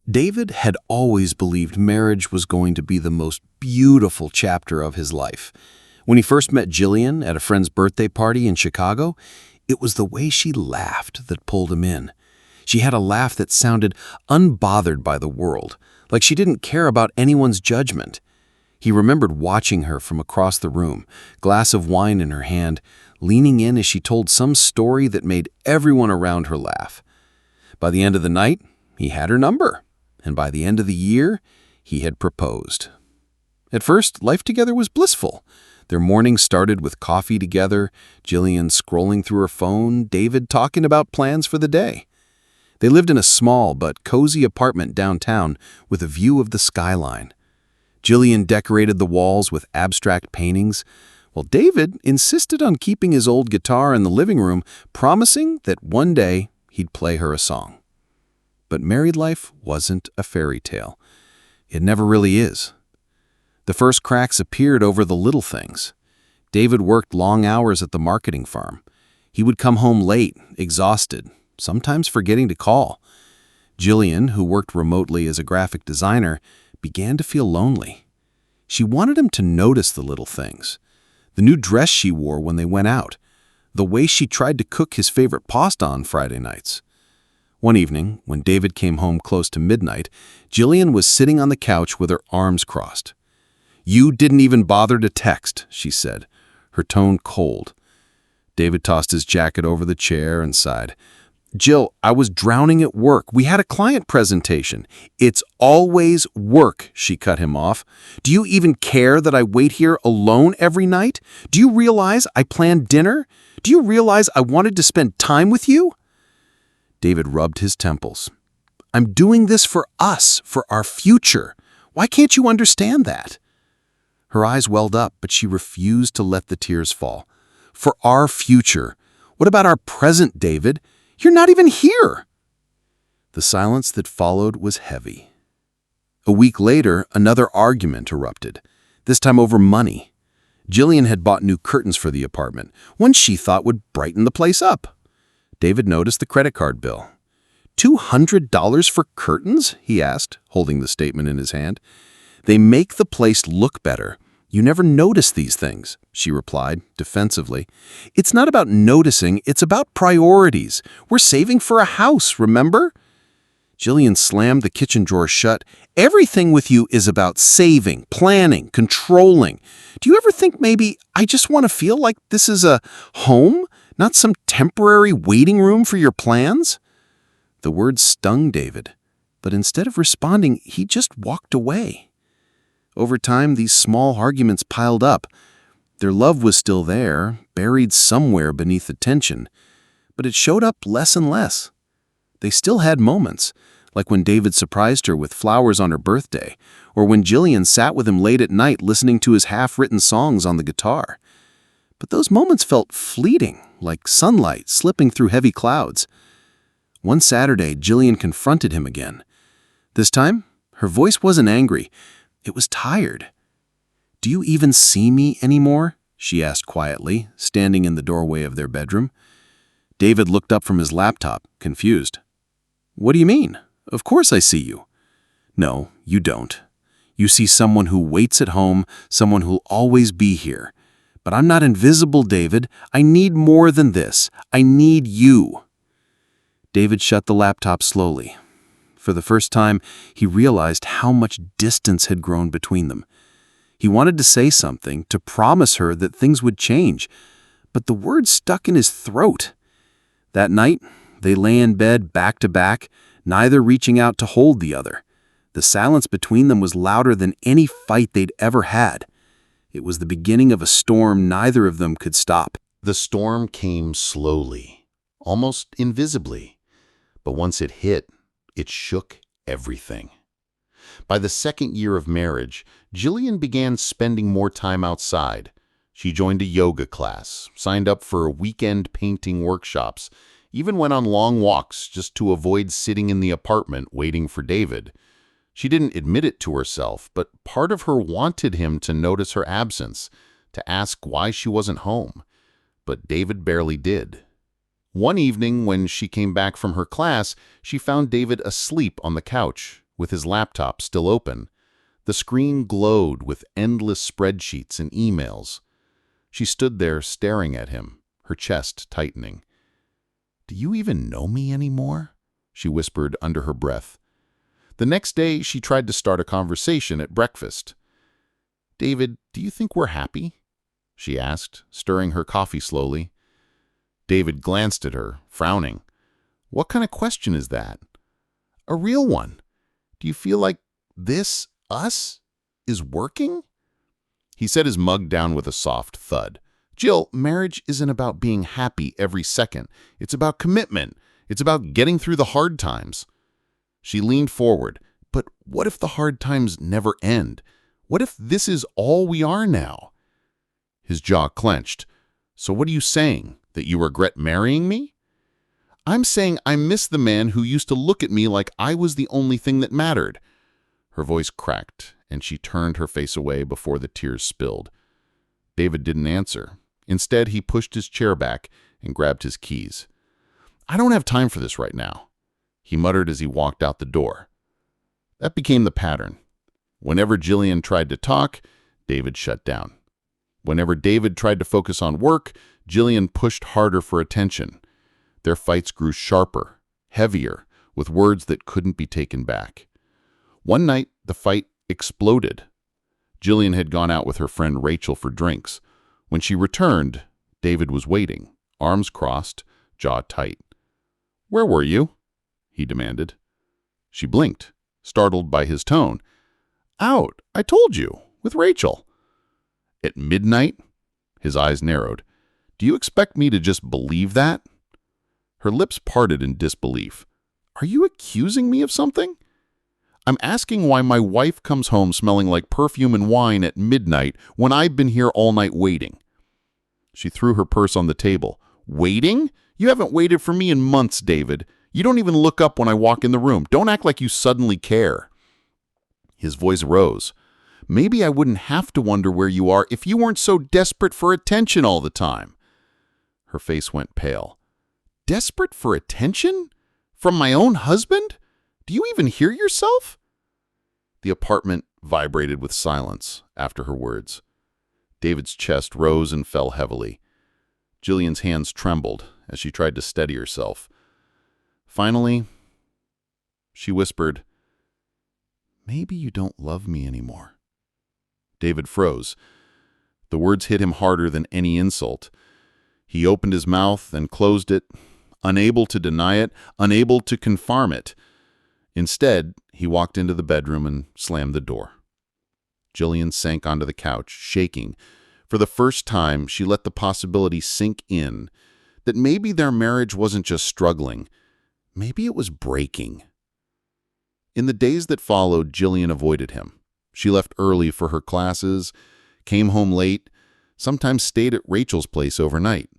David had always believed marriage was going to be the most beautiful chapter of his life. When he first met Jillian at a friend's birthday party in Chicago, it was the way she laughed that pulled him in. She had a laugh that sounded unbothered by the world, like she didn't care about anyone's judgment. He remembered watching her from across the room, glass of wine in her hand, leaning in as she told some story that made everyone around her laugh. By the end of the night, he had her number. And by the end of the year, he had proposed. At first, life together was blissful. Their mornings started with coffee together, Jillian scrolling through her phone, David talking about plans for the day. They lived in a small but cozy apartment downtown with a view of the skyline. Jillian decorated the walls with abstract paintings, while David insisted on keeping his old guitar in the living room, promising that one day he'd play her a song. But married life wasn't a fairy tale. It never really is. The first cracks appeared over the little things. David worked long hours at the marketing firm. He would come home late, exhausted, sometimes forgetting to call. Jillian, who worked remotely as a graphic designer, began to feel lonely. She wanted him to notice the little things. The new dress she wore when they went out. The way she tried to cook his favorite pasta on Friday nights. One evening, when David came home close to midnight, Jillian was sitting on the couch with her arms crossed. "You didn't even bother to text," she said, her tone cold. David tossed his jacket over the chair and sighed. "Jill, I was drowning at work. We had a client presentation." "It's always work," she cut him off. "Do you even care that I wait here alone every night? Do you realize I planned dinner? Do you realize I wanted to spend time with you?" David rubbed his temples. "I'm doing this for us, for our future. Why can't you understand that?" Her eyes welled up, but she refused to let the tears fall. "For our future. What about our present, David? You're not even here." The silence that followed was heavy. A week later, another argument erupted, this time over money. Jillian had bought new curtains for the apartment, one she thought would brighten the place up. David noticed the credit card bill. $200 for curtains? He asked, holding the statement in his hand. "They make the place look better. You never notice these things," she replied, defensively. "It's not about noticing, it's about priorities. We're saving for a house, remember?" Jillian slammed the kitchen drawer shut. "Everything with you is about saving, planning, controlling. Do you ever think maybe I just want to feel like this is a home, not some temporary waiting room for your plans?" The words stung David, but instead of responding, he just walked away. Over time, these small arguments piled up. Their love was still there, buried somewhere beneath the tension, but it showed up less and less. They still had moments, like when David surprised her with flowers on her birthday, or when Jillian sat with him late at night listening to his half-written songs on the guitar. But those moments felt fleeting, like sunlight slipping through heavy clouds. One Saturday, Jillian confronted him again. This time, her voice wasn't angry. It was tired. "Do you even see me anymore?" she asked quietly, standing in the doorway of their bedroom. David looked up from his laptop, confused. "What do you mean? Of course I see you." "No, you don't. You see someone who waits at home, someone who'll always be here. But I'm not invisible, David. I need more than this. I need you." David shut the laptop slowly. For the first time, he realized how much distance had grown between them. He wanted to say something, to promise her that things would change, but the words stuck in his throat. That night, they lay in bed back to back, neither reaching out to hold the other. The silence between them was louder than any fight they'd ever had. It was the beginning of a storm neither of them could stop. The storm came slowly, almost invisibly, but once it hit, it shook everything. By the second year of marriage, Jillian began spending more time outside. She joined a yoga class, signed up for weekend painting workshops, even went on long walks just to avoid sitting in the apartment waiting for David. She didn't admit it to herself, but part of her wanted him to notice her absence, to ask why she wasn't home. But David barely did. One evening, when she came back from her class, she found David asleep on the couch, with his laptop still open. The screen glowed with endless spreadsheets and emails. She stood there staring at him, her chest tightening. "Do you even know me anymore?" she whispered under her breath. The next day, she tried to start a conversation at breakfast. "David, do you think we're happy?" she asked, stirring her coffee slowly. David glanced at her, frowning. "What kind of question is that?" "A real one. Do you feel like this, us, is working?" He set his mug down with a soft thud. "Jill, marriage isn't about being happy every second. It's about commitment. It's about getting through the hard times." She leaned forward. "But what if the hard times never end? What if this is all we are now?" His jaw clenched. "So what are you saying? That you regret marrying me?" "I'm saying I miss the man who used to look at me like I was the only thing that mattered." Her voice cracked, and she turned her face away before the tears spilled. David didn't answer. Instead, he pushed his chair back and grabbed his keys. "I don't have time for this right now," he muttered as he walked out the door. That became the pattern. Whenever Jillian tried to talk, David shut down. Whenever David tried to focus on work, Jillian pushed harder for attention. Their fights grew sharper, heavier, with words that couldn't be taken back. One night, the fight exploded. Jillian had gone out with her friend Rachel for drinks. When she returned, David was waiting, arms crossed, jaw tight. "Where were you?" he demanded. She blinked, startled by his tone. "Out, I told you, with Rachel." "At midnight?" His eyes narrowed. "Do you expect me to just believe that?" Her lips parted in disbelief. "Are you accusing me of something?" "I'm asking why my wife comes home smelling like perfume and wine at midnight when I've been here all night waiting." She threw her purse on the table. "Waiting? You haven't waited for me in months, David. You don't even look up when I walk in the room. Don't act like you suddenly care." His voice rose. "Maybe I wouldn't have to wonder where you are if you weren't so desperate for attention all the time." Her face went pale. "Desperate for attention? From my own husband? Do you even hear yourself?" The apartment vibrated with silence after her words. David's chest rose and fell heavily. Jillian's hands trembled as she tried to steady herself. Finally, she whispered, "Maybe you don't love me anymore." David froze. The words hit him harder than any insult. He opened his mouth and closed it, unable to deny it, unable to confirm it. Instead, he walked into the bedroom and slammed the door. Jillian sank onto the couch, shaking. For the first time, she let the possibility sink in that maybe their marriage wasn't just struggling. Maybe it was breaking. In the days that followed, Jillian avoided him. She left early for her classes, came home late, sometimes stayed at Rachel's place overnight.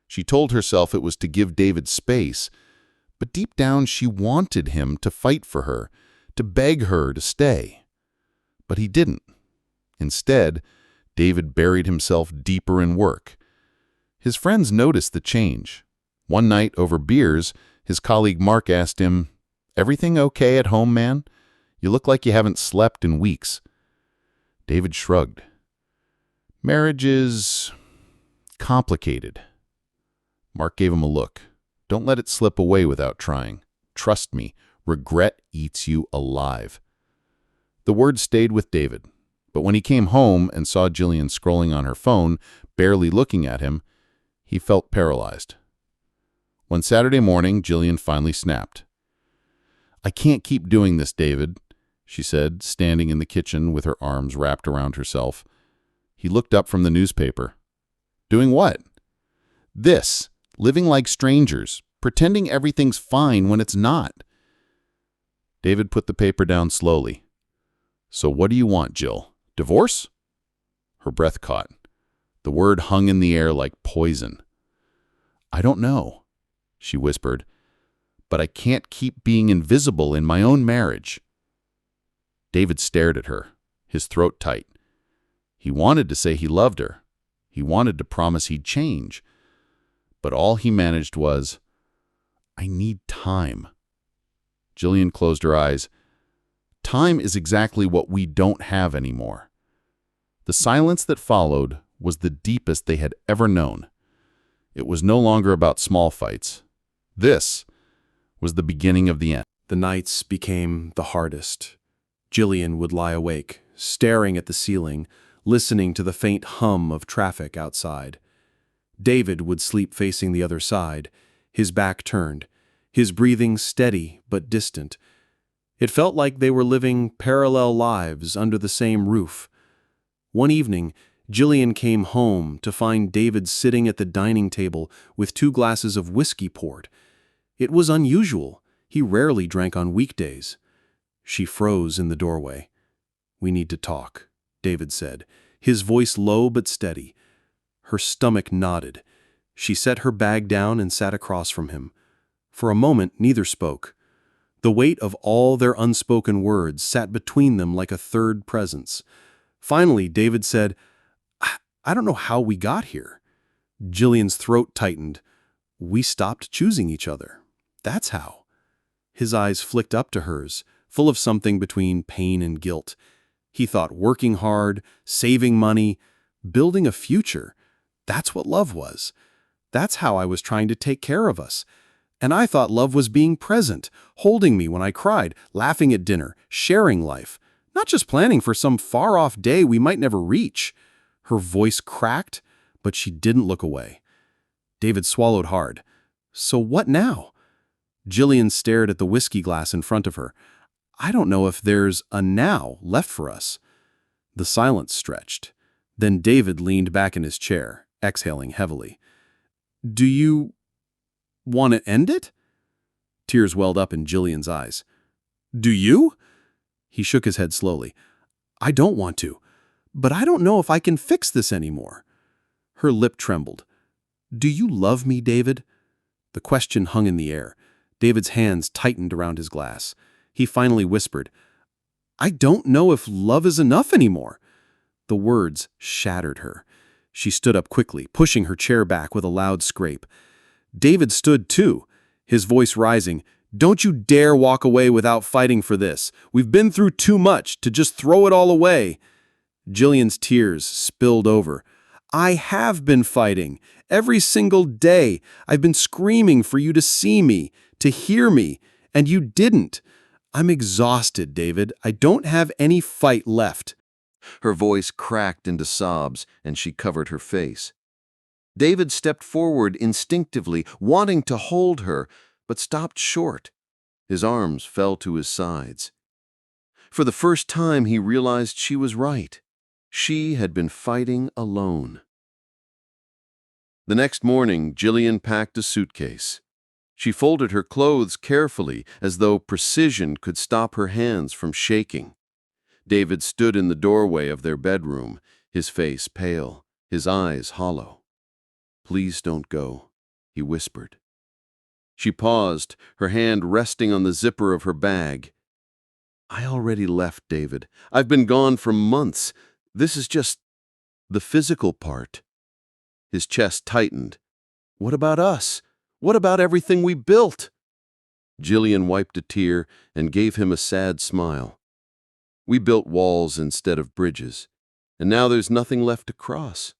She told herself it was to give David space, but deep down she wanted him to fight for her, to beg her to stay. But he didn't. Instead, David buried himself deeper in work. His friends noticed the change. One night, over beers, his colleague Mark asked him, "Everything okay at home, man? You look like you haven't slept in weeks." David shrugged. "Marriage is complicated." Mark gave him a look. "Don't let it slip away without trying. Trust me, regret eats you alive." The words stayed with David, but when he came home and saw Jillian scrolling on her phone, barely looking at him, he felt paralyzed. One Saturday morning, Jillian finally snapped. "I can't keep doing this, David," she said, standing in the kitchen with her arms wrapped around herself. He looked up from the newspaper. "Doing what?" "This. Living like strangers, pretending everything's fine when it's not." David put the paper down slowly. "So what do you want, Jill? Divorce?" Her breath caught. The word hung in the air like poison. "I don't know," she whispered, "but I can't keep being invisible in my own marriage." David stared at her, his throat tight. He wanted to say he loved her. He wanted to promise he'd change. But all he managed was, "I need time." Jillian closed her eyes. Time is exactly what we don't have anymore. The silence that followed was the deepest they had ever known. It was no longer about small fights. This was the beginning of the end. The nights became the hardest. Jillian would lie awake, staring at the ceiling, listening to the faint hum of traffic outside. David would sleep facing the other side, his back turned, his breathing steady but distant. It felt like they were living parallel lives under the same roof. One evening, Jillian came home to find David sitting at the dining table with 2 glasses of whiskey port. It was unusual. He rarely drank on weekdays. She froze in the doorway. "We need to talk," David said, his voice low but steady. Her stomach nodded. She set her bag down and sat across from him. For a moment, neither spoke. The weight of all their unspoken words sat between them like a third presence. Finally, David said, "I don't know how we got here." Jillian's throat tightened. "We stopped choosing each other. That's how." His eyes flicked up to hers, full of something between pain and guilt. He thought working hard, saving money, building a future, that's what love was. That's how I was trying to take care of us. And I thought love was being present, holding me when I cried, laughing at dinner, sharing life, not just planning for some far-off day we might never reach. Her voice cracked, but she didn't look away. David swallowed hard. "So what now?" Jillian stared at the whiskey glass in front of her. "I don't know if there's a now left for us." The silence stretched. Then David leaned back in his chair, exhaling heavily. "Do you want to end it?" Tears welled up in Jillian's eyes. "Do you?" He shook his head slowly. "I don't want to, but I don't know if I can fix this anymore." Her lip trembled. "Do you love me, David?" The question hung in the air. David's hands tightened around his glass. He finally whispered, "I don't know if love is enough anymore." The words shattered her. She stood up quickly, pushing her chair back with a loud scrape. David stood too, his voice rising. "Don't you dare walk away without fighting for this. We've been through too much to just throw it all away." Jillian's tears spilled over. "I have been fighting. Every single day. I've been screaming for you to see me, to hear me, and you didn't. I'm exhausted, David. I don't have any fight left." Her voice cracked into sobs, and she covered her face. David stepped forward instinctively, wanting to hold her, but stopped short. His arms fell to his sides. For the first time, he realized she was right. She had been fighting alone. The next morning, Jillian packed a suitcase. She folded her clothes carefully, as though precision could stop her hands from shaking. David stood in the doorway of their bedroom, his face pale, his eyes hollow. "Please don't go," he whispered. She paused, her hand resting on the zipper of her bag. "I already left, David. I've been gone for months. This is just the physical part." His chest tightened. "What about us? What about everything we built?" Jillian wiped a tear and gave him a sad smile. "We built walls instead of bridges, and now there's nothing left to cross."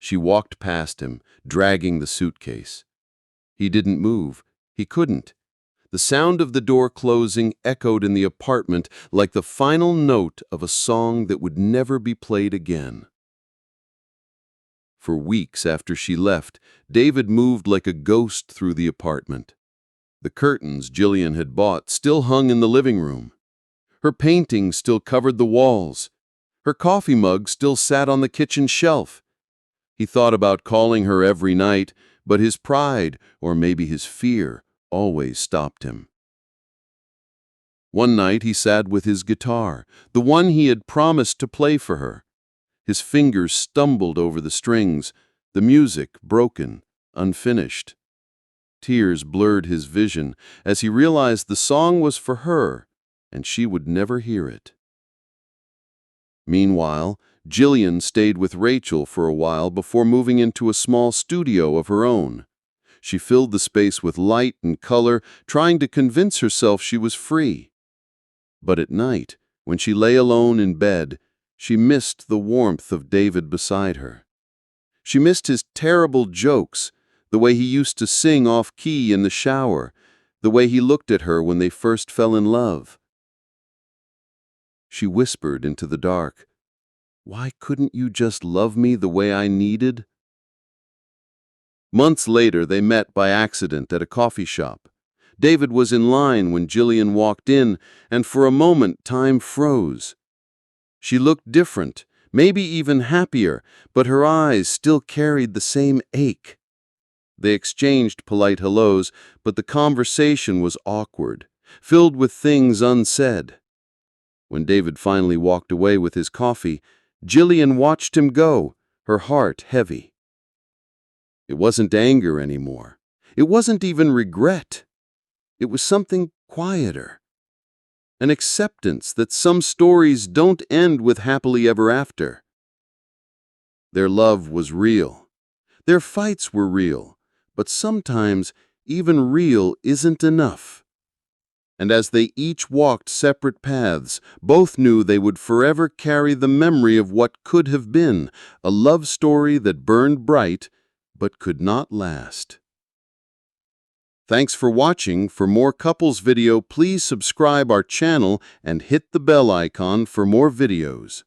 She walked past him, dragging the suitcase. He didn't move. He couldn't. The sound of the door closing echoed in the apartment like the final note of a song that would never be played again. For weeks after she left, David moved like a ghost through the apartment. The curtains Jillian had bought still hung in the living room. Her paintings still covered the walls. Her coffee mug still sat on the kitchen shelf. He thought about calling her every night, but his pride, or maybe his fear, always stopped him. One night he sat with his guitar, the one he had promised to play for her. His fingers stumbled over the strings, the music broken, unfinished. Tears blurred his vision as he realized the song was for her, and she would never hear it. Meanwhile, Jillian stayed with Rachel for a while before moving into a small studio of her own. She filled the space with light and color, trying to convince herself she was free. But at night, when she lay alone in bed, she missed the warmth of David beside her. She missed his terrible jokes, the way he used to sing off-key in the shower, the way he looked at her when they first fell in love. She whispered into the dark, "Why couldn't you just love me the way I needed?" Months later, they met by accident at a coffee shop. David was in line when Jillian walked in, and for a moment time froze. She looked different, maybe even happier, but her eyes still carried the same ache. They exchanged polite hellos, but the conversation was awkward, filled with things unsaid. When David finally walked away with his coffee, Jillian watched him go, her heart heavy. It wasn't anger anymore. It wasn't even regret. It was something quieter. An acceptance that some stories don't end with happily ever after. Their love was real. Their fights were real. But sometimes, even real isn't enough. And as they each walked separate paths, both knew they would forever carry the memory of what could have been, a love story that burned bright, but could not last. Thanks for watching. For more couples video, please subscribe our channel and hit the bell icon for more videos.